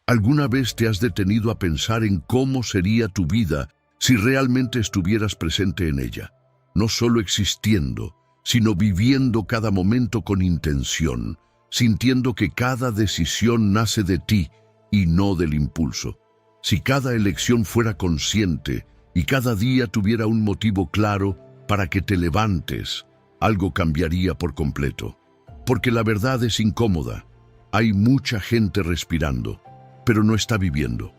¿Alguna vez te has detenido a pensar en cómo sería tu vida si realmente estuvieras presente en ella? No solo existiendo, sino viviendo cada momento con intención, sintiendo que cada decisión nace de ti y no del impulso. Si cada elección fuera consciente y cada día tuviera un motivo claro para que te levantes, algo cambiaría por completo. Porque la verdad es incómoda. Hay mucha gente respirando, pero no está viviendo.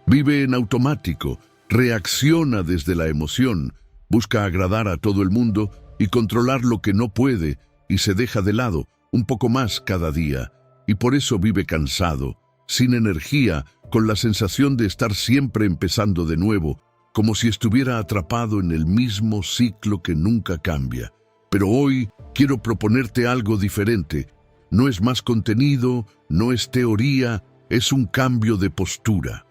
Vive en automático, reacciona desde la emoción, busca agradar a todo el mundo y controlar lo que no puede y se deja de lado un poco más cada día. Y por eso vive cansado, sin energía, con la sensación de estar siempre empezando de nuevo, como si estuviera atrapado en el mismo ciclo que nunca cambia. Pero hoy quiero proponerte algo diferente. No es más contenido, no es teoría, es un cambio de postura.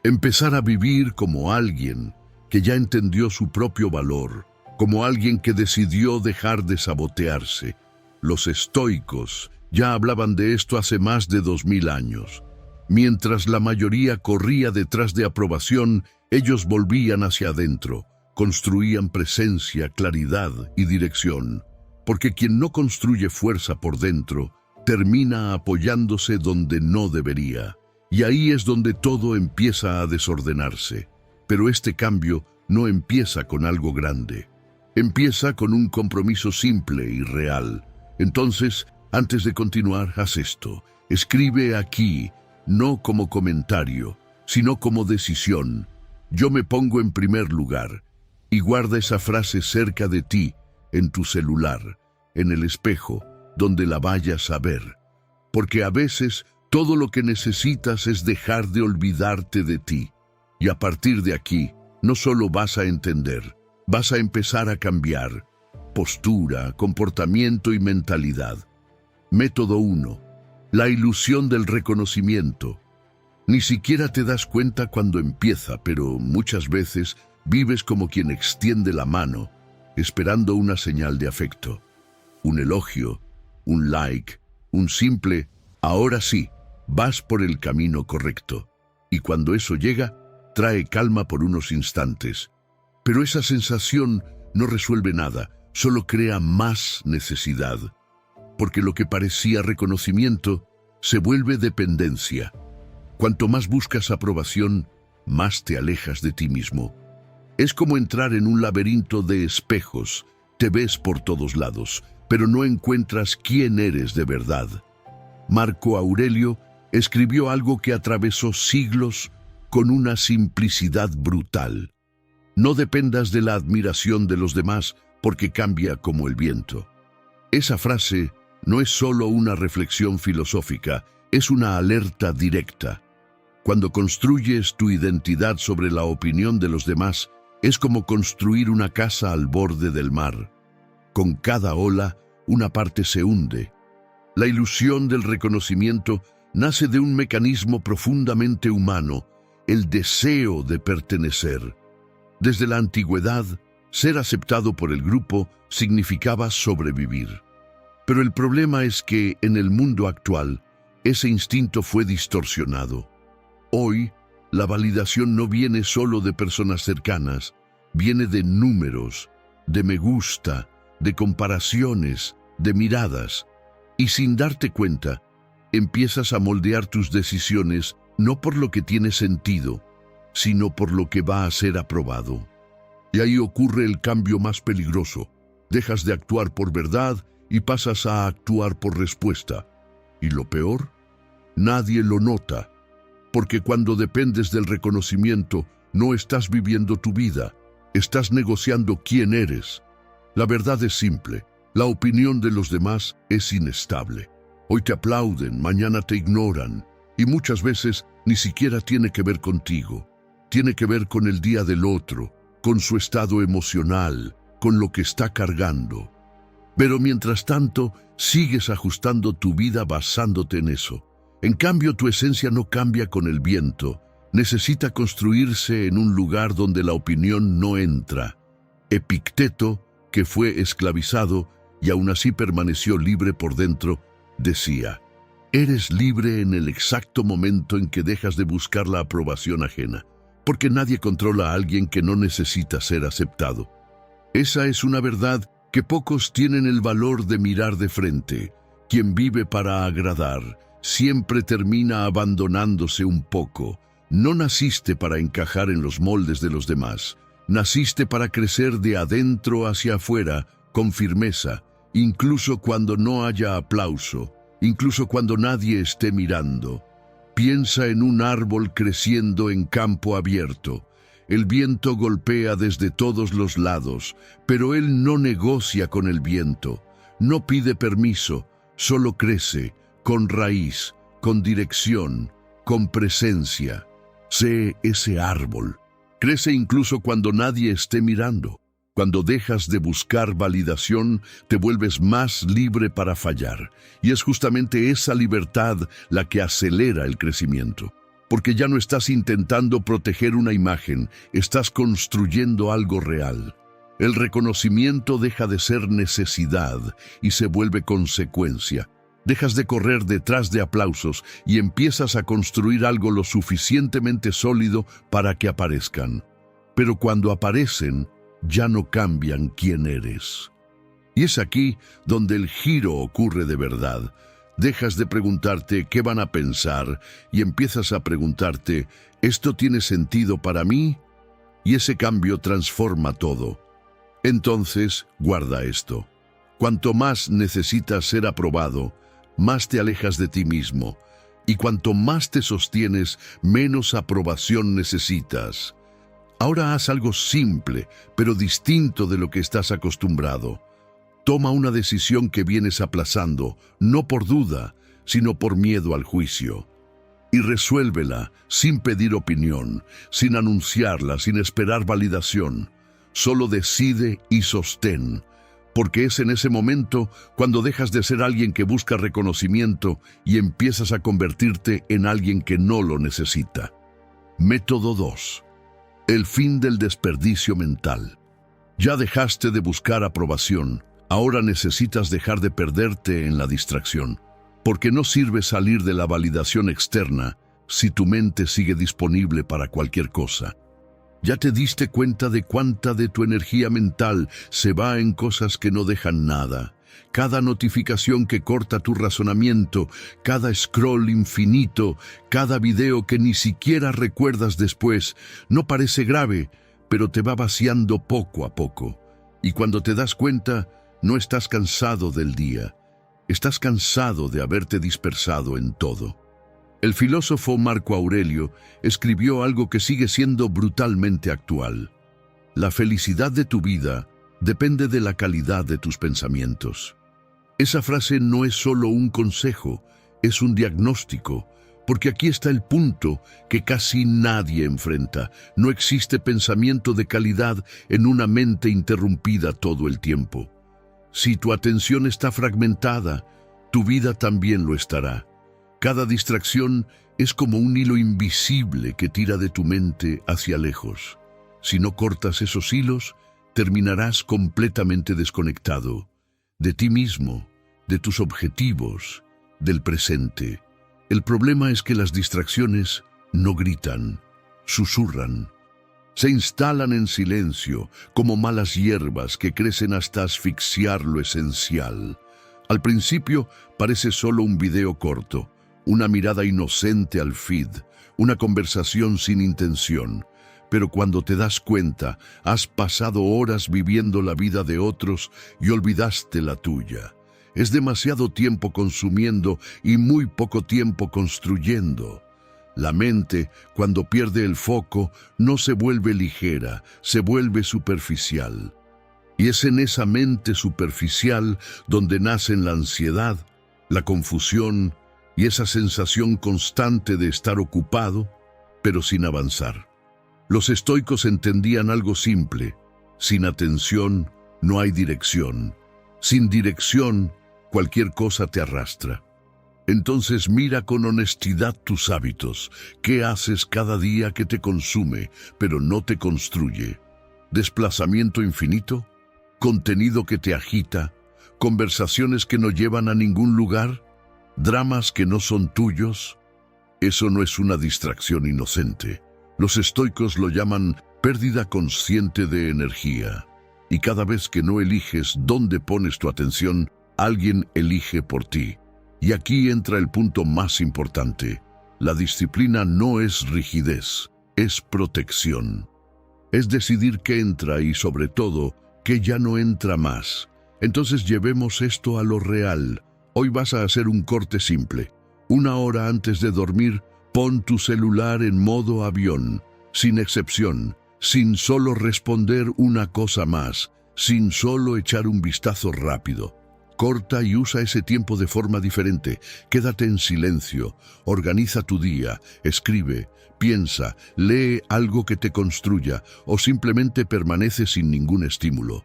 Empezar a vivir como alguien que ya entendió su propio valor, como alguien que decidió dejar de sabotearse. Los estoicos ya hablaban de esto hace más de 2000 años. Mientras la mayoría corría detrás de aprobación, ellos volvían hacia adentro, construían presencia, claridad y dirección. Porque quien no construye fuerza por dentro, termina apoyándose donde no debería. Y ahí es donde todo empieza a desordenarse. Pero este cambio no empieza con algo grande. Empieza con un compromiso simple y real. Entonces, antes de continuar, haz esto. Escribe aquí, no como comentario, sino como decisión. Yo me pongo en primer lugar. Y guarda esa frase cerca de ti, en tu celular, en el espejo, donde la vayas a ver. Porque a veces todo lo que necesitas es dejar de olvidarte de ti. Y a partir de aquí, no solo vas a entender, vas a empezar a cambiar postura, comportamiento y mentalidad. Método 1. La ilusión del reconocimiento. Ni siquiera te das cuenta cuando empieza, pero muchas veces vives como quien extiende la mano, esperando una señal de afecto. Un elogio, un like, un simple, ahora sí, vas por el camino correcto. Y cuando eso llega, trae calma por unos instantes. Pero esa sensación no resuelve nada, solo crea más necesidad. Porque lo que parecía reconocimiento se vuelve dependencia. Cuanto más buscas aprobación, más te alejas de ti mismo. Es como entrar en un laberinto de espejos. Te ves por todos lados, pero no encuentras quién eres de verdad. Marco Aurelio escribió algo que atravesó siglos con una simplicidad brutal. No dependas de la admiración de los demás porque cambia como el viento. Esa frase no es solo una reflexión filosófica, es una alerta directa. Cuando construyes tu identidad sobre la opinión de los demás, es como construir una casa al borde del mar. Con cada ola, una parte se hunde. La ilusión del reconocimiento nace de un mecanismo profundamente humano, el deseo de pertenecer. Desde la antigüedad, ser aceptado por el grupo significaba sobrevivir. Pero el problema es que, en el mundo actual, ese instinto fue distorsionado. Hoy, la validación no viene solo de personas cercanas, viene de números, de me gusta, de comparaciones, de miradas. Y sin darte cuenta, empiezas a moldear tus decisiones no por lo que tiene sentido, sino por lo que va a ser aprobado. Y ahí ocurre el cambio más peligroso. Dejas de actuar por verdad y pasas a actuar por respuesta. Y lo peor, nadie lo nota, porque cuando dependes del reconocimiento, no estás viviendo tu vida, estás negociando quién eres. La verdad es simple, la opinión de los demás es inestable. Hoy te aplauden, mañana te ignoran, y muchas veces ni siquiera tiene que ver contigo. Tiene que ver con el día del otro, con su estado emocional, con lo que está cargando. Pero mientras tanto, sigues ajustando tu vida basándote en eso. En cambio, tu esencia no cambia con el viento. Necesita construirse en un lugar donde la opinión no entra. Epicteto, que fue esclavizado y aún así permaneció libre por dentro, decía: Eres libre en el exacto momento en que dejas de buscar la aprobación ajena, porque nadie controla a alguien que no necesita ser aceptado. Esa es una verdad que pocos tienen el valor de mirar de frente. Quien vive para agradar siempre termina abandonándose un poco. No naciste para encajar en los moldes de los demás. Naciste para crecer de adentro hacia afuera, con firmeza, incluso cuando no haya aplauso, incluso cuando nadie esté mirando. Piensa en un árbol creciendo en campo abierto. El viento golpea desde todos los lados, pero él no negocia con el viento, no pide permiso, solo crece, con raíz, con dirección, con presencia. Sé ese árbol. Crece incluso cuando nadie esté mirando. Cuando dejas de buscar validación, te vuelves más libre para fallar. Y es justamente esa libertad la que acelera el crecimiento. Porque ya no estás intentando proteger una imagen, estás construyendo algo real. El reconocimiento deja de ser necesidad y se vuelve consecuencia. Dejas de correr detrás de aplausos y empiezas a construir algo lo suficientemente sólido para que aparezcan. Pero cuando aparecen, ya no cambian quién eres. Y es aquí donde el giro ocurre de verdad. Dejas de preguntarte qué van a pensar y empiezas a preguntarte, ¿esto tiene sentido para mí? Y ese cambio transforma todo. Entonces, guarda esto. Cuanto más necesitas ser aprobado, más te alejas de ti mismo. Y cuanto más te sostienes, menos aprobación necesitas. Ahora haz algo simple, pero distinto de lo que estás acostumbrado. Toma una decisión que vienes aplazando, no por duda, sino por miedo al juicio. Y resuélvela sin pedir opinión, sin anunciarla, sin esperar validación. Solo decide y sostén, porque es en ese momento cuando dejas de ser alguien que busca reconocimiento y empiezas a convertirte en alguien que no lo necesita. Método 2. El fin del desperdicio mental. Ya dejaste de buscar aprobación. Ahora necesitas dejar de perderte en la distracción, porque no sirve salir de la validación externa si tu mente sigue disponible para cualquier cosa. Ya te diste cuenta de cuánta de tu energía mental se va en cosas que no dejan nada. Cada notificación que corta tu razonamiento, cada scroll infinito, cada video que ni siquiera recuerdas después, no parece grave, pero te va vaciando poco a poco. Y cuando te das cuenta, no estás cansado del día, estás cansado de haberte dispersado en todo. El filósofo Marco Aurelio escribió algo que sigue siendo brutalmente actual. La felicidad de tu vida depende de la calidad de tus pensamientos. Esa frase no es solo un consejo, es un diagnóstico, porque aquí está el punto que casi nadie enfrenta. No existe pensamiento de calidad en una mente interrumpida todo el tiempo. Si tu atención está fragmentada, tu vida también lo estará. Cada distracción es como un hilo invisible que tira de tu mente hacia lejos. Si no cortas esos hilos, terminarás completamente desconectado de ti mismo, de tus objetivos, del presente. El problema es que las distracciones no gritan, susurran. Se instalan en silencio, como malas hierbas que crecen hasta asfixiar lo esencial. Al principio parece solo un video corto, una mirada inocente al feed, una conversación sin intención. Pero cuando te das cuenta, has pasado horas viviendo la vida de otros y olvidaste la tuya. Es demasiado tiempo consumiendo y muy poco tiempo construyendo. La mente, cuando pierde el foco, no se vuelve ligera, se vuelve superficial. Y es en esa mente superficial donde nacen la ansiedad, la confusión y esa sensación constante de estar ocupado, pero sin avanzar. Los estoicos entendían algo simple: sin atención no hay dirección. Sin dirección, cualquier cosa te arrastra. Entonces mira con honestidad tus hábitos. ¿Qué haces cada día que te consume, pero no te construye? ¿Desplazamiento infinito? ¿Contenido que te agita? ¿Conversaciones que no llevan a ningún lugar? dramas que no son tuyos. Eso no es una distracción inocente. Los estoicos lo llaman pérdida consciente de energía. Y cada vez que no eliges dónde pones tu atención, alguien elige por ti. Y aquí entra el punto más importante. La disciplina no es rigidez, es protección. Es decidir qué entra y, sobre todo, qué ya no entra más. Entonces llevemos esto a lo real. Hoy vas a hacer un corte simple. 1 hora antes de dormir, pon tu celular en modo avión, sin excepción, sin solo responder una cosa más, sin solo echar un vistazo rápido. Corta y usa ese tiempo de forma diferente. Quédate en silencio, organiza tu día, escribe, piensa, lee algo que te construya o simplemente permanece sin ningún estímulo.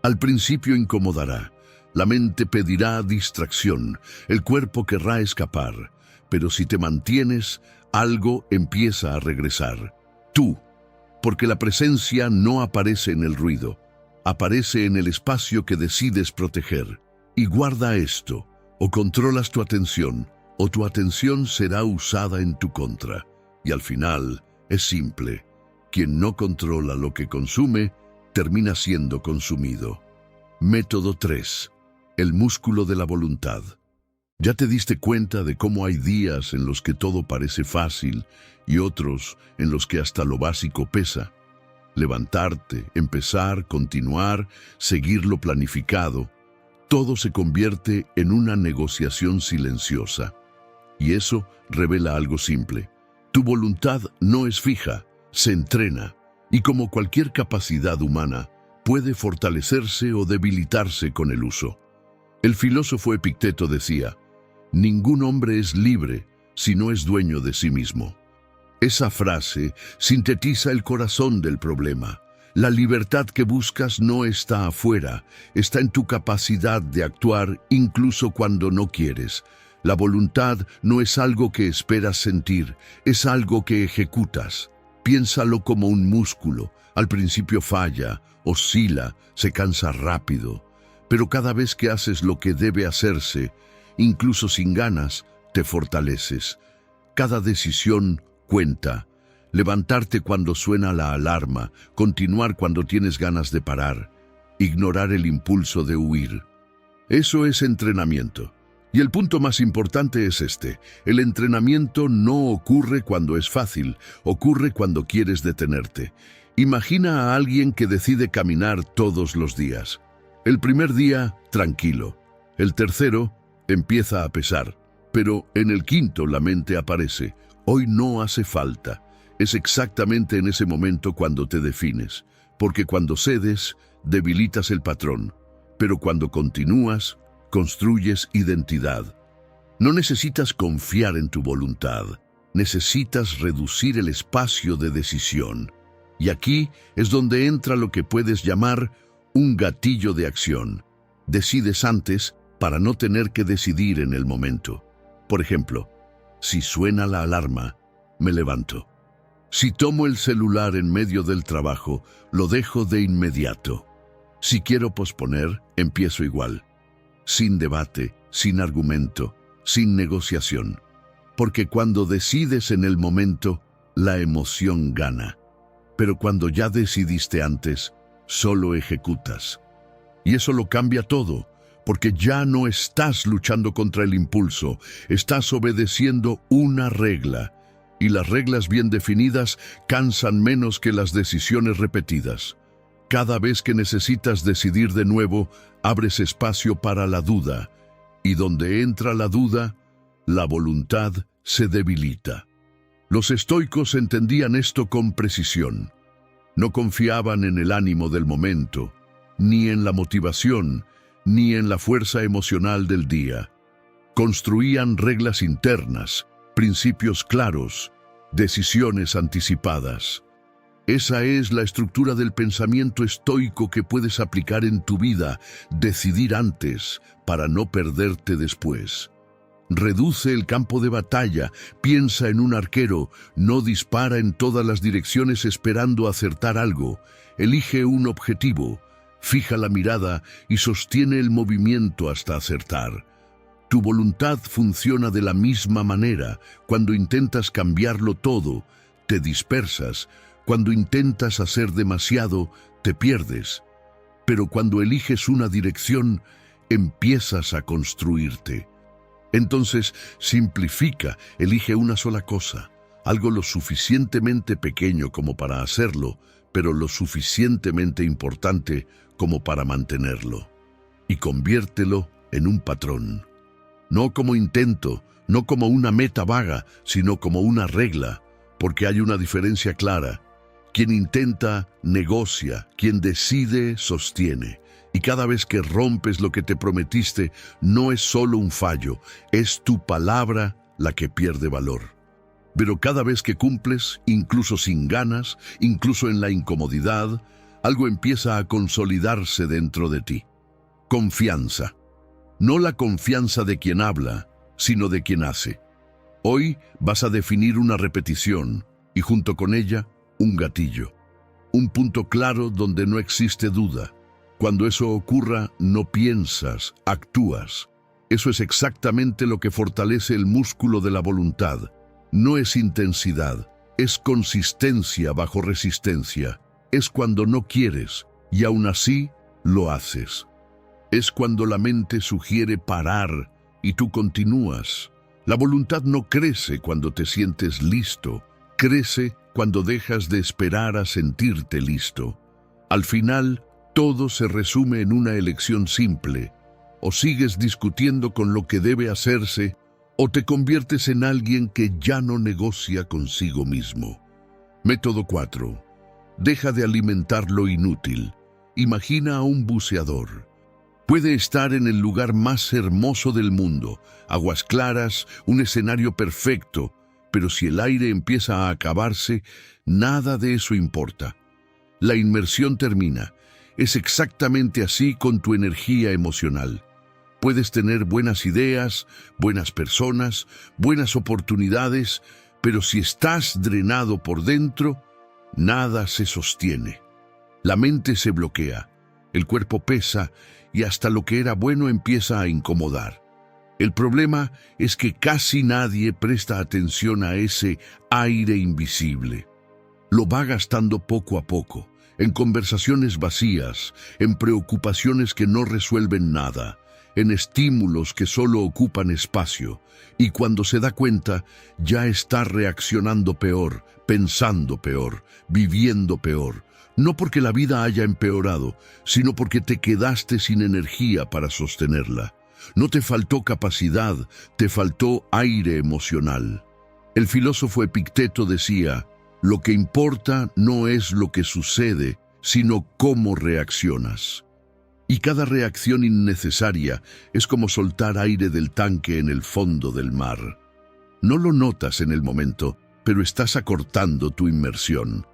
Al principio incomodará, la mente pedirá distracción, el cuerpo querrá escapar, pero si te mantienes, algo empieza a regresar. Tú, porque la presencia no aparece en el ruido, aparece en el espacio que decides proteger. Y guarda esto, o controlas tu atención, o tu atención será usada en tu contra. Y al final, es simple. Quien no controla lo que consume, termina siendo consumido. Método 3. El músculo de la voluntad. ¿Ya te diste cuenta de cómo hay días en los que todo parece fácil y otros en los que hasta lo básico pesa? Levantarte, empezar, continuar, seguir lo planificado. Todo se convierte en una negociación silenciosa. Y eso revela algo simple. Tu voluntad no es fija, se entrena, y como cualquier capacidad humana, puede fortalecerse o debilitarse con el uso. El filósofo Epicteto decía, «Ningún hombre es libre si no es dueño de sí mismo». Esa frase sintetiza el corazón del problema. La libertad que buscas no está afuera, está en tu capacidad de actuar incluso cuando no quieres. La voluntad no es algo que esperas sentir, es algo que ejecutas. Piénsalo como un músculo. Al principio falla, oscila, se cansa rápido. Pero cada vez que haces lo que debe hacerse, incluso sin ganas, te fortaleces. Cada decisión cuenta. Levantarte cuando suena la alarma, continuar cuando tienes ganas de parar, ignorar el impulso de huir. Eso es entrenamiento. Y el punto más importante es este: el entrenamiento no ocurre cuando es fácil, ocurre cuando quieres detenerte. Imagina a alguien que decide caminar todos los días. El primer día, tranquilo. El tercero, empieza a pesar. Pero en el quinto la mente aparece. Hoy no hace falta. Es exactamente en ese momento cuando te defines, porque cuando cedes, debilitas el patrón, pero cuando continúas, construyes identidad. No necesitas confiar en tu voluntad, necesitas reducir el espacio de decisión. Y aquí es donde entra lo que puedes llamar un gatillo de acción. Decides antes para no tener que decidir en el momento. Por ejemplo, si suena la alarma, me levanto. Si tomo el celular en medio del trabajo, lo dejo de inmediato. Si quiero posponer, empiezo igual. Sin debate, sin argumento, sin negociación. Porque cuando decides en el momento, la emoción gana. Pero cuando ya decidiste antes, solo ejecutas. Y eso lo cambia todo, porque ya no estás luchando contra el impulso, estás obedeciendo una regla. Y las reglas bien definidas cansan menos que las decisiones repetidas. Cada vez que necesitas decidir de nuevo, abres espacio para la duda. Y donde entra la duda, la voluntad se debilita. Los estoicos entendían esto con precisión. No confiaban en el ánimo del momento, ni en la motivación, ni en la fuerza emocional del día. Construían reglas internas, principios claros, decisiones anticipadas. Esa es la estructura del pensamiento estoico que puedes aplicar en tu vida, decidir antes para no perderte después. Reduce el campo de batalla, piensa en un arquero, no dispara en todas las direcciones esperando acertar algo. Elige un objetivo, fija la mirada y sostiene el movimiento hasta acertar. Tu voluntad funciona de la misma manera. Cuando intentas cambiarlo todo, te dispersas. Cuando intentas hacer demasiado, te pierdes. Pero cuando eliges una dirección, empiezas a construirte. Entonces, simplifica, elige una sola cosa, algo lo suficientemente pequeño como para hacerlo, pero lo suficientemente importante como para mantenerlo. Y conviértelo en un patrón. No como intento, no como una meta vaga, sino como una regla, porque hay una diferencia clara. Quien intenta, negocia, quien decide, sostiene. Y cada vez que rompes lo que te prometiste, no es solo un fallo, es tu palabra la que pierde valor. Pero cada vez que cumples, incluso sin ganas, incluso en la incomodidad, algo empieza a consolidarse dentro de ti. Confianza. No la confianza de quien habla, sino de quien hace. Hoy vas a definir una repetición y junto con ella, un gatillo. Un punto claro donde no existe duda. Cuando eso ocurra, no piensas, actúas. Eso es exactamente lo que fortalece el músculo de la voluntad. No es intensidad, es consistencia bajo resistencia. Es cuando no quieres y aún así lo haces. Es cuando la mente sugiere parar y tú continúas. La voluntad no crece cuando te sientes listo, crece cuando dejas de esperar a sentirte listo. Al final, todo se resume en una elección simple. O sigues discutiendo con lo que debe hacerse, o te conviertes en alguien que ya no negocia consigo mismo. Método 4. Deja de alimentar lo inútil. Imagina a un buceador. Puede estar en el lugar más hermoso del mundo, aguas claras, un escenario perfecto, pero si el aire empieza a acabarse, nada de eso importa. La inmersión termina. Es exactamente así con tu energía emocional. Puedes tener buenas ideas, buenas personas, buenas oportunidades, pero si estás drenado por dentro, nada se sostiene. La mente se bloquea, el cuerpo pesa y hasta lo que era bueno empieza a incomodar. El problema es que casi nadie presta atención a ese aire invisible. Lo va gastando poco a poco, en conversaciones vacías, en preocupaciones que no resuelven nada, en estímulos que solo ocupan espacio, y cuando se da cuenta, ya está reaccionando peor, pensando peor, viviendo peor. No porque la vida haya empeorado, sino porque te quedaste sin energía para sostenerla. No te faltó capacidad, te faltó aire emocional. El filósofo Epicteto decía, lo que importa no es lo que sucede, sino cómo reaccionas. Y cada reacción innecesaria es como soltar aire del tanque en el fondo del mar. No lo notas en el momento, pero estás acortando tu inmersión.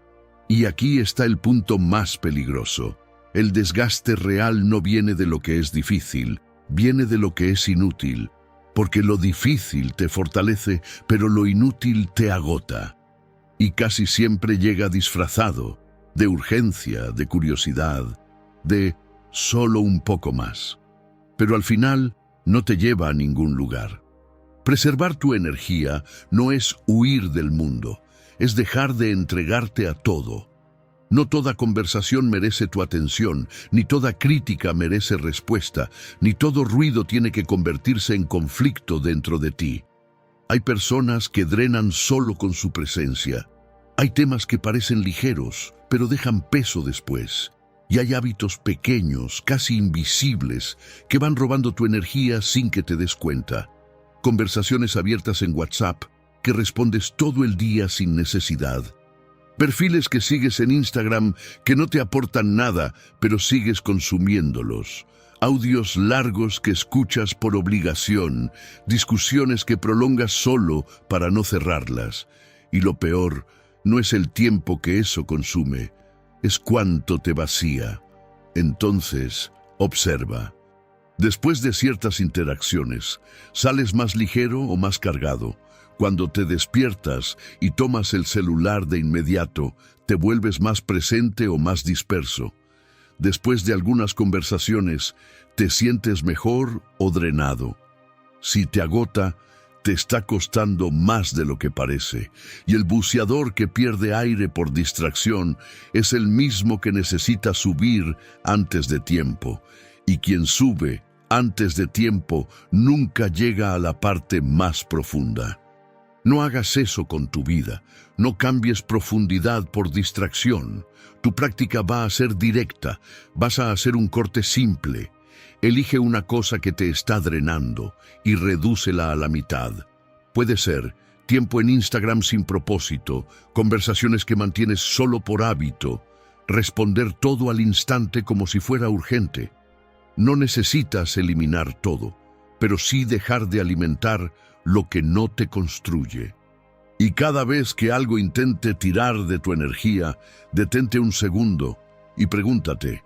Y aquí está el punto más peligroso. El desgaste real no viene de lo que es difícil, viene de lo que es inútil, porque lo difícil te fortalece, pero lo inútil te agota. Y casi siempre llega disfrazado, de urgencia, de curiosidad, de solo un poco más. Pero al final no te lleva a ningún lugar. Preservar tu energía no es huir del mundo, es dejar de entregarte a todo. No toda conversación merece tu atención, ni toda crítica merece respuesta, ni todo ruido tiene que convertirse en conflicto dentro de ti. Hay personas que drenan solo con su presencia. Hay temas que parecen ligeros, pero dejan peso después. Y hay hábitos pequeños, casi invisibles, que van robando tu energía sin que te des cuenta. Conversaciones abiertas en WhatsApp, que respondes todo el día sin necesidad. Perfiles que sigues en Instagram que no te aportan nada, pero sigues consumiéndolos. Audios largos que escuchas por obligación, discusiones que prolongas solo para no cerrarlas. Y lo peor, no es el tiempo que eso consume, es cuánto te vacía. Entonces, observa. Después de ciertas interacciones, ¿sales más ligero o más cargado? Cuando te despiertas y tomas el celular de inmediato, ¿te vuelves más presente o más disperso? Después de algunas conversaciones, ¿te sientes mejor o drenado? Si te agota, te está costando más de lo que parece, y el buceador que pierde aire por distracción es el mismo que necesita subir antes de tiempo, y quien sube antes de tiempo nunca llega a la parte más profunda. No hagas eso con tu vida, no cambies profundidad por distracción. Tu práctica va a ser directa, vas a hacer un corte simple. Elige una cosa que te está drenando y redúcela a la mitad. Puede ser tiempo en Instagram sin propósito, conversaciones que mantienes solo por hábito, responder todo al instante como si fuera urgente. No necesitas eliminar todo, pero sí dejar de alimentar lo que no te construye. Y cada vez que algo intente tirar de tu energía, detente un segundo y pregúntate,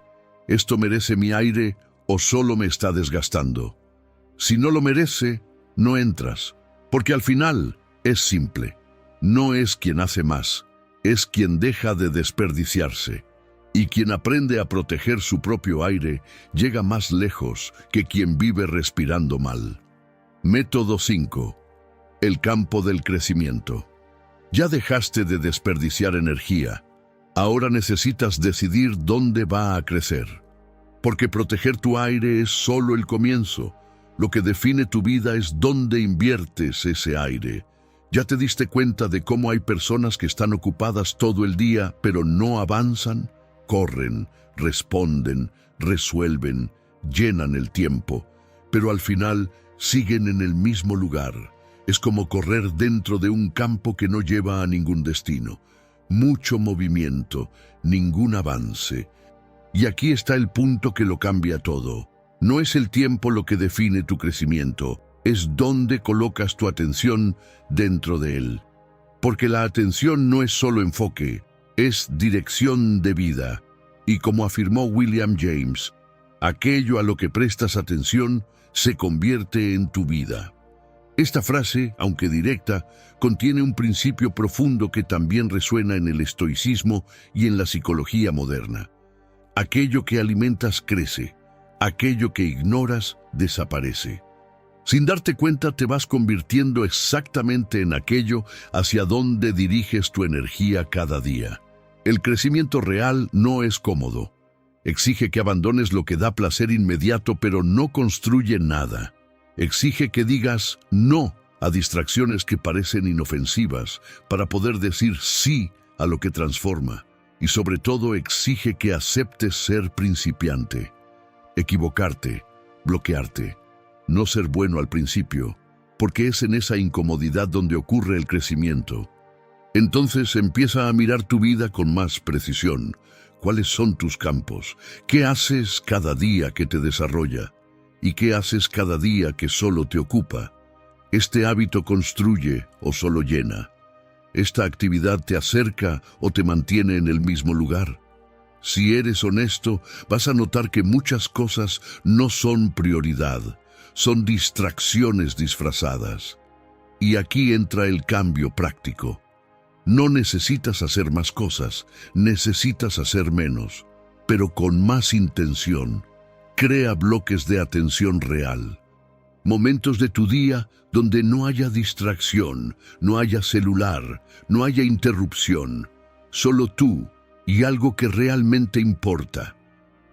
¿esto merece mi aire o solo me está desgastando? Si no lo merece, no entras, porque al final es simple. No es quien hace más, es quien deja de desperdiciarse. Y quien aprende a proteger su propio aire llega más lejos que quien vive respirando mal. Método 5. El campo del crecimiento. Ya dejaste de desperdiciar energía. Ahora necesitas decidir dónde va a crecer. Porque proteger tu aire es solo el comienzo. Lo que define tu vida es dónde inviertes ese aire. ¿Ya te diste cuenta de cómo hay personas que están ocupadas todo el día, pero no avanzan? Corren, responden, resuelven, llenan el tiempo, pero al final siguen en el mismo lugar. Es como correr dentro de un campo que no lleva a ningún destino. Mucho movimiento, ningún avance. Y aquí está el punto que lo cambia todo. No es el tiempo lo que define tu crecimiento, es dónde colocas tu atención dentro de él. Porque la atención no es solo enfoque, es dirección de vida. Y como afirmó William James, aquello a lo que prestas atención se convierte en tu vida. Esta frase, aunque directa, contiene un principio profundo que también resuena en el estoicismo y en la psicología moderna. Aquello que alimentas crece, aquello que ignoras desaparece. Sin darte cuenta te vas convirtiendo exactamente en aquello hacia donde diriges tu energía cada día. El crecimiento real no es cómodo. Exige que abandones lo que da placer inmediato, pero no construye nada. Exige que digas no a distracciones que parecen inofensivas para poder decir sí a lo que transforma. Y sobre todo exige que aceptes ser principiante, equivocarte, bloquearte, no ser bueno al principio, porque es en esa incomodidad donde ocurre el crecimiento. Entonces empieza a mirar tu vida con más precisión. ¿Cuáles son tus campos? ¿Qué haces cada día que te desarrolla? ¿Y qué haces cada día que solo te ocupa? ¿Este hábito construye o solo llena? ¿Esta actividad te acerca o te mantiene en el mismo lugar? Si eres honesto, vas a notar que muchas cosas no son prioridad, son distracciones disfrazadas. Y aquí entra el cambio práctico. No necesitas hacer más cosas, necesitas hacer menos, pero con más intención. Crea bloques de atención real. Momentos de tu día donde no haya distracción, no haya celular, no haya interrupción. Solo tú y algo que realmente importa.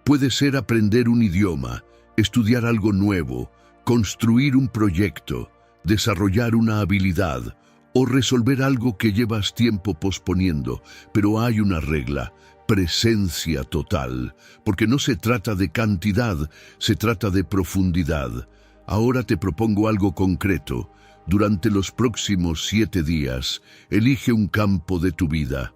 Puede ser aprender un idioma, estudiar algo nuevo, construir un proyecto, desarrollar una habilidad o resolver algo que llevas tiempo posponiendo, pero hay una regla: presencia total, porque no se trata de cantidad, se trata de profundidad. Ahora te propongo algo concreto. Durante los próximos 7 días, elige un campo de tu vida.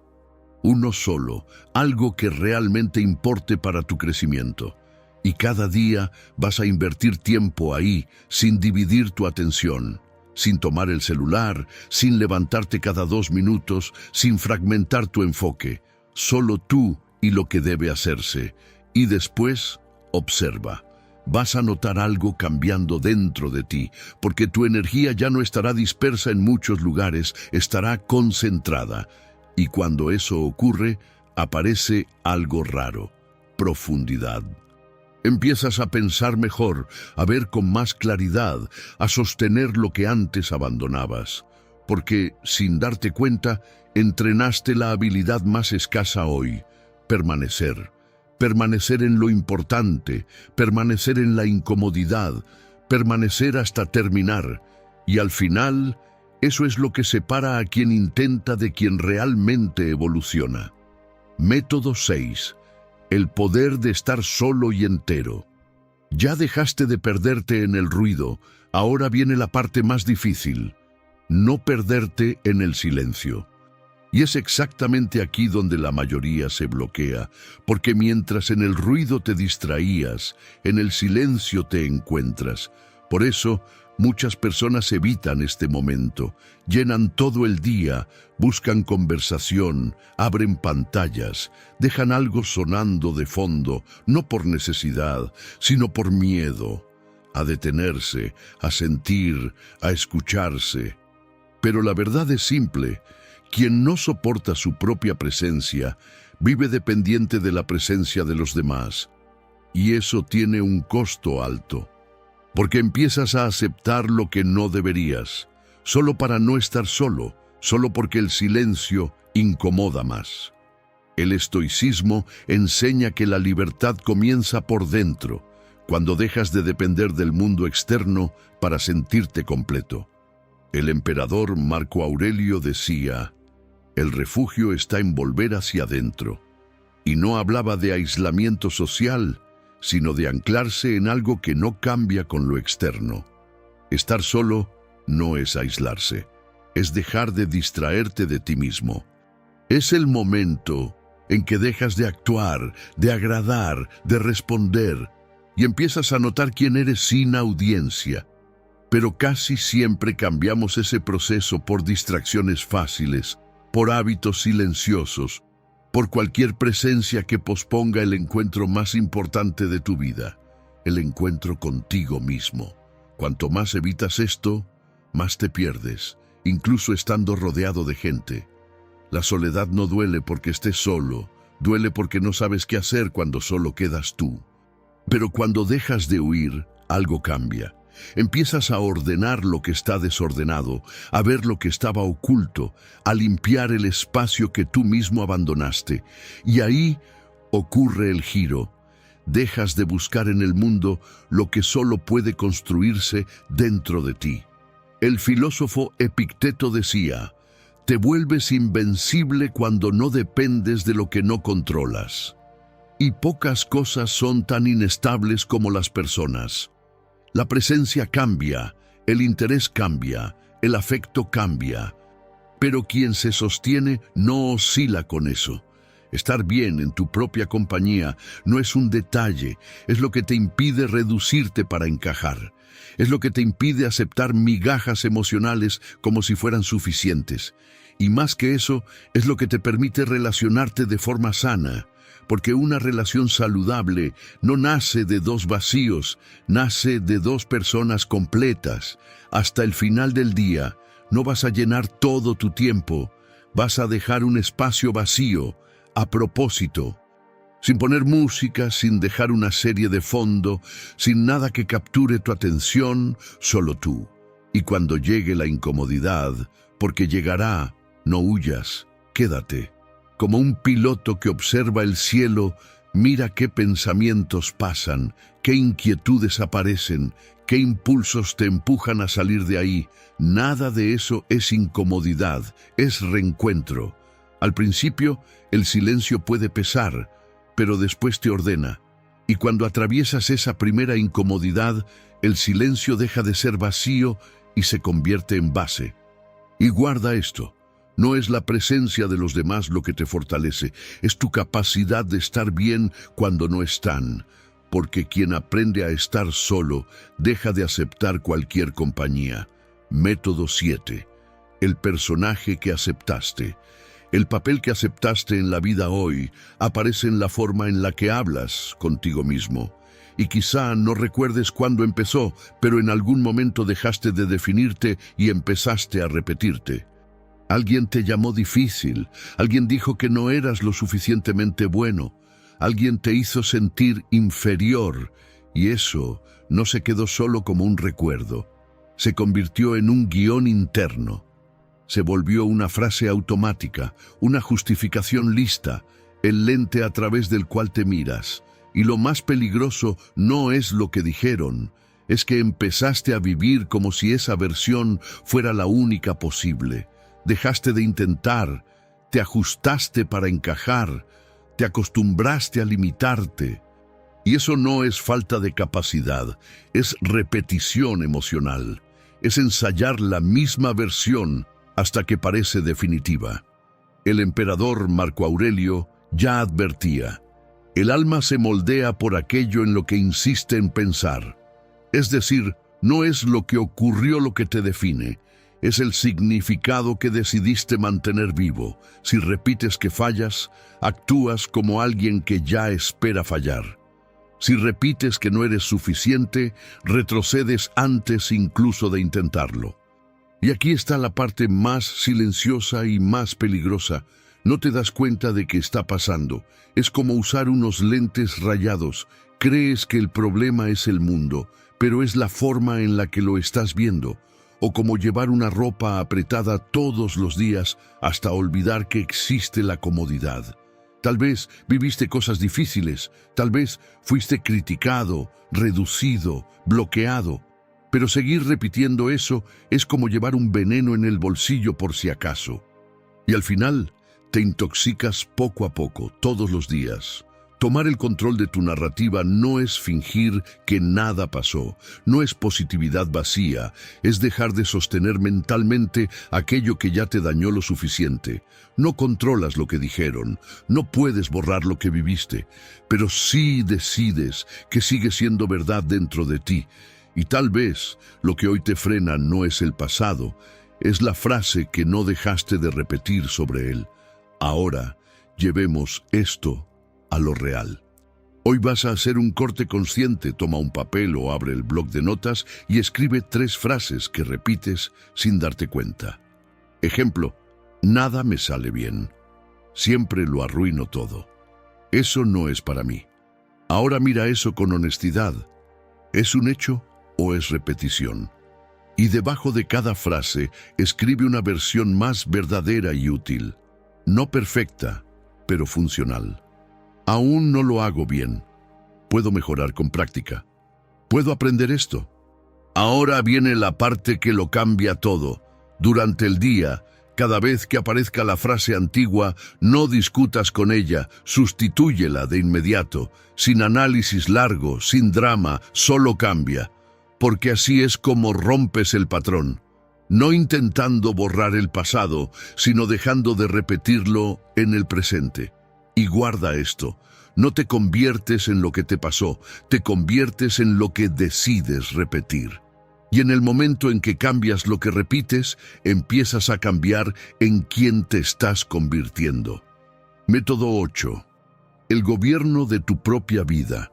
Uno solo, algo que realmente importe para tu crecimiento. Y cada día vas a invertir tiempo ahí, sin dividir tu atención, sin tomar el celular, sin levantarte cada 2 minutos, sin fragmentar tu enfoque. Solo tú y lo que debe hacerse. Y después, observa. Vas a notar algo cambiando dentro de ti, porque tu energía ya no estará dispersa en muchos lugares, estará concentrada. Y cuando eso ocurre, aparece algo raro: profundidad. Empiezas a pensar mejor, a ver con más claridad, a sostener lo que antes abandonabas. Porque, sin darte cuenta, entrenaste la habilidad más escasa hoy: permanecer. Permanecer en lo importante, permanecer en la incomodidad, permanecer hasta terminar. Y al final, eso es lo que separa a quien intenta de quien realmente evoluciona. Método 6. El poder de estar solo y entero. Ya dejaste de perderte en el ruido, ahora viene la parte más difícil: no perderte en el silencio. Y es exactamente aquí donde la mayoría se bloquea, porque mientras en el ruido te distraías, en el silencio te encuentras. Por eso, muchas personas evitan este momento, llenan todo el día, buscan conversación, abren pantallas, dejan algo sonando de fondo, no por necesidad, sino por miedo, a detenerse, a sentir, a escucharse. Pero la verdad es simple: quien no soporta su propia presencia, vive dependiente de la presencia de los demás. Y eso tiene un costo alto, porque empiezas a aceptar lo que no deberías, solo para no estar solo, solo porque el silencio incomoda más. El estoicismo enseña que la libertad comienza por dentro, cuando dejas de depender del mundo externo para sentirte completo. El emperador Marco Aurelio decía: el refugio está en volver hacia adentro. Y no hablaba de aislamiento social, sino de anclarse en algo que no cambia con lo externo. Estar solo no es aislarse, es dejar de distraerte de ti mismo. Es el momento en que dejas de actuar, de agradar, de responder, y empiezas a notar quién eres sin audiencia. Pero casi siempre cambiamos ese proceso por distracciones fáciles, por hábitos silenciosos, por cualquier presencia que posponga el encuentro más importante de tu vida, el encuentro contigo mismo. Cuanto más evitas esto, más te pierdes, incluso estando rodeado de gente. La soledad no duele porque estés solo, duele porque no sabes qué hacer cuando solo quedas tú. Pero cuando dejas de huir, algo cambia. Empiezas a ordenar lo que está desordenado, a ver lo que estaba oculto, a limpiar el espacio que tú mismo abandonaste. Y ahí ocurre el giro. Dejas de buscar en el mundo lo que solo puede construirse dentro de ti. El filósofo Epicteto decía: te vuelves invencible cuando no dependes de lo que no controlas. Y pocas cosas son tan inestables como las personas. La presencia cambia, el interés cambia, el afecto cambia, pero quien se sostiene no oscila con eso. Estar bien en tu propia compañía no es un detalle, es lo que te impide reducirte para encajar. Es lo que te impide aceptar migajas emocionales como si fueran suficientes. Y más que eso, es lo que te permite relacionarte de forma sana. Porque una relación saludable no nace de dos vacíos, nace de dos personas completas. Hasta el final del día, no vas a llenar todo tu tiempo, vas a dejar un espacio vacío, a propósito, sin poner música, sin dejar una serie de fondo, sin nada que capture tu atención, solo tú. Y cuando llegue la incomodidad, porque llegará, no huyas, quédate. Como un piloto que observa el cielo, mira qué pensamientos pasan, qué inquietudes aparecen, qué impulsos te empujan a salir de ahí. Nada de eso es incomodidad, es reencuentro. Al principio, el silencio puede pesar, pero después te ordena. Y cuando atraviesas esa primera incomodidad, el silencio deja de ser vacío y se convierte en base. Y guarda esto. No es la presencia de los demás lo que te fortalece, es tu capacidad de estar bien cuando no están, porque quien aprende a estar solo deja de aceptar cualquier compañía. Método 7. El personaje que aceptaste. El papel que aceptaste en la vida hoy aparece en la forma en la que hablas contigo mismo. Y quizá no recuerdes cuándo empezó, pero en algún momento dejaste de definirte y empezaste a repetirte. Alguien te llamó difícil, alguien dijo que no eras lo suficientemente bueno, alguien te hizo sentir inferior, y eso no se quedó solo como un recuerdo, se convirtió en un guión interno. Se volvió una frase automática, una justificación lista, el lente a través del cual te miras. Y lo más peligroso no es lo que dijeron, es que empezaste a vivir como si esa versión fuera la única posible. Dejaste de intentar, te ajustaste para encajar, te acostumbraste a limitarte. Y eso no es falta de capacidad, es repetición emocional. Es ensayar la misma versión hasta que parece definitiva. El emperador Marco Aurelio ya advertía: el alma se moldea por aquello en lo que insiste en pensar. Es decir, no es lo que ocurrió lo que te define, es el significado que decidiste mantener vivo. Si repites que fallas, actúas como alguien que ya espera fallar. Si repites que no eres suficiente, retrocedes antes incluso de intentarlo. Y aquí está la parte más silenciosa y más peligrosa. No te das cuenta de que está pasando. Es como usar unos lentes rayados. Crees que el problema es el mundo, pero es la forma en la que lo estás viendo. O como llevar una ropa apretada todos los días hasta olvidar que existe la comodidad. Tal vez viviste cosas difíciles, tal vez fuiste criticado, reducido, bloqueado. Pero seguir repitiendo eso es como llevar un veneno en el bolsillo por si acaso. Y al final te intoxicas poco a poco, todos los días. Tomar el control de tu narrativa no es fingir que nada pasó, no es positividad vacía, es dejar de sostener mentalmente aquello que ya te dañó lo suficiente. No controlas lo que dijeron, no puedes borrar lo que viviste, pero sí decides que sigue siendo verdad dentro de ti. Y tal vez lo que hoy te frena no es el pasado, es la frase que no dejaste de repetir sobre él. Ahora, llevemos esto a lo real. Hoy vas a hacer un corte consciente, toma un papel o abre el bloc de notas y escribe 3 frases que repites sin darte cuenta. Ejemplo: nada me sale bien. Siempre lo arruino todo. Eso no es para mí. Ahora mira eso con honestidad. ¿Es un hecho o es repetición? Y debajo de cada frase escribe una versión más verdadera y útil. No perfecta, pero funcional. Aún no lo hago bien. Puedo mejorar con práctica. Puedo aprender esto. Ahora viene la parte que lo cambia todo. Durante el día, cada vez que aparezca la frase antigua, no discutas con ella, sustitúyela de inmediato, sin análisis largo, sin drama, solo cambia. Porque así es como rompes el patrón. No intentando borrar el pasado, sino dejando de repetirlo en el presente. Y guarda esto, no te conviertes en lo que te pasó, te conviertes en lo que decides repetir. Y en el momento en que cambias lo que repites, empiezas a cambiar en quién te estás convirtiendo. Método 8. El gobierno de tu propia vida.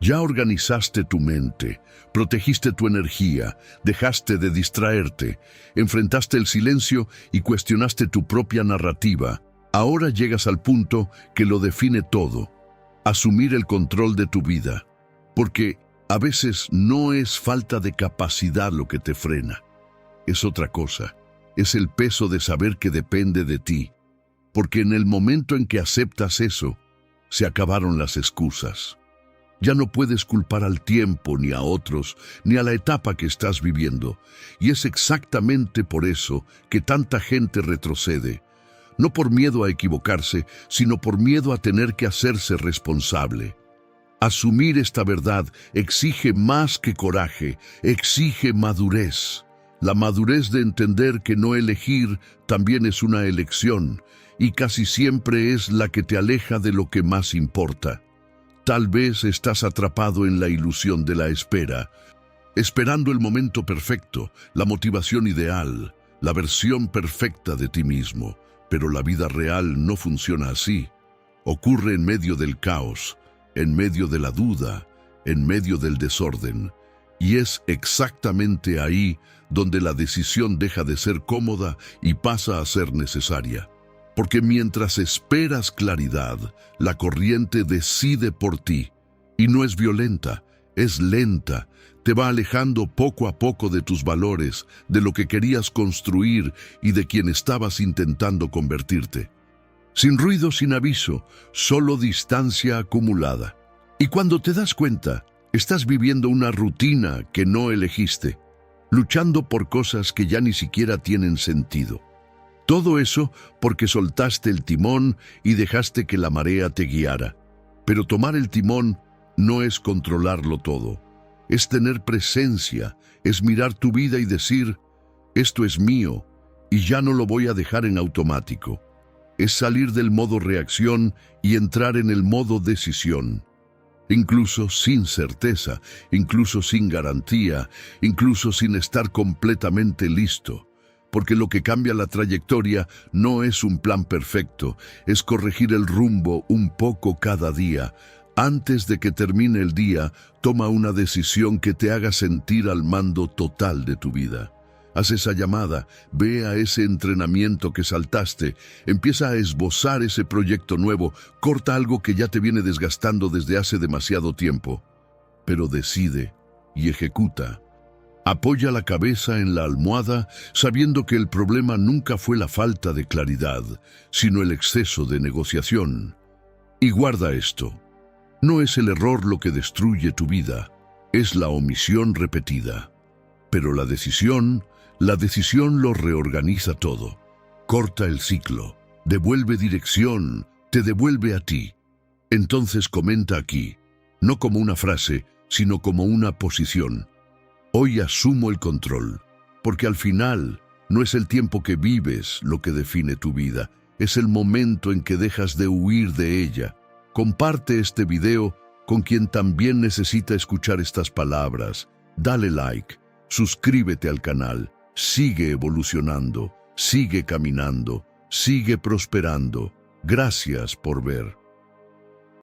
Ya organizaste tu mente, protegiste tu energía, dejaste de distraerte, enfrentaste el silencio y cuestionaste tu propia narrativa. Ahora llegas al punto que lo define todo: asumir el control de tu vida. Porque a veces no es falta de capacidad lo que te frena, es otra cosa, es el peso de saber que depende de ti. Porque en el momento en que aceptas eso, se acabaron las excusas. Ya no puedes culpar al tiempo, ni a otros, ni a la etapa que estás viviendo. Y es exactamente por eso que tanta gente retrocede. No por miedo a equivocarse, sino por miedo a tener que hacerse responsable. Asumir esta verdad exige más que coraje, exige madurez. La madurez de entender que no elegir también es una elección, y casi siempre es la que te aleja de lo que más importa. Tal vez estás atrapado en la ilusión de la espera, esperando el momento perfecto, la motivación ideal, la versión perfecta de ti mismo. Pero la vida real no funciona así. Ocurre en medio del caos, en medio de la duda, en medio del desorden. Y es exactamente ahí donde la decisión deja de ser cómoda y pasa a ser necesaria. porque mientras esperas claridad, la corriente decide por ti. Y no es violenta, es lenta, te va alejando poco a poco de tus valores, de lo que querías construir y de quien estabas intentando convertirte. Sin ruido, sin aviso, solo distancia acumulada. Y cuando te das cuenta, estás viviendo una rutina que no elegiste, luchando por cosas que ya ni siquiera tienen sentido. Todo eso porque soltaste el timón y dejaste que la marea te guiara. Pero tomar el timón no es controlarlo todo. Es tener presencia, es mirar tu vida y decir, esto es mío y ya no lo voy a dejar en automático. Es salir del modo reacción y entrar en el modo decisión. Incluso sin certeza, incluso sin garantía, incluso sin estar completamente listo. Porque lo que cambia la trayectoria no es un plan perfecto, es corregir el rumbo un poco cada día. Antes de que termine el día, toma una decisión que te haga sentir al mando total de tu vida. Haz esa llamada, ve a ese entrenamiento que saltaste, empieza a esbozar ese proyecto nuevo, corta algo que ya te viene desgastando desde hace demasiado tiempo. Pero decide y ejecuta. Apoya la cabeza en la almohada, sabiendo que el problema nunca fue la falta de claridad, sino el exceso de negociación. Y guarda esto. No es el error lo que destruye tu vida, es la omisión repetida. Pero la decisión lo reorganiza todo. Corta el ciclo, devuelve dirección, te devuelve a ti. Entonces comenta aquí, no como una frase, sino como una posición. Hoy asumo el control, porque al final no es el tiempo que vives lo que define tu vida, es el momento en que dejas de huir de ella. Comparte este video con quien también necesita escuchar estas palabras. Dale like, suscríbete al canal, sigue evolucionando, sigue caminando, sigue prosperando. Gracias por ver.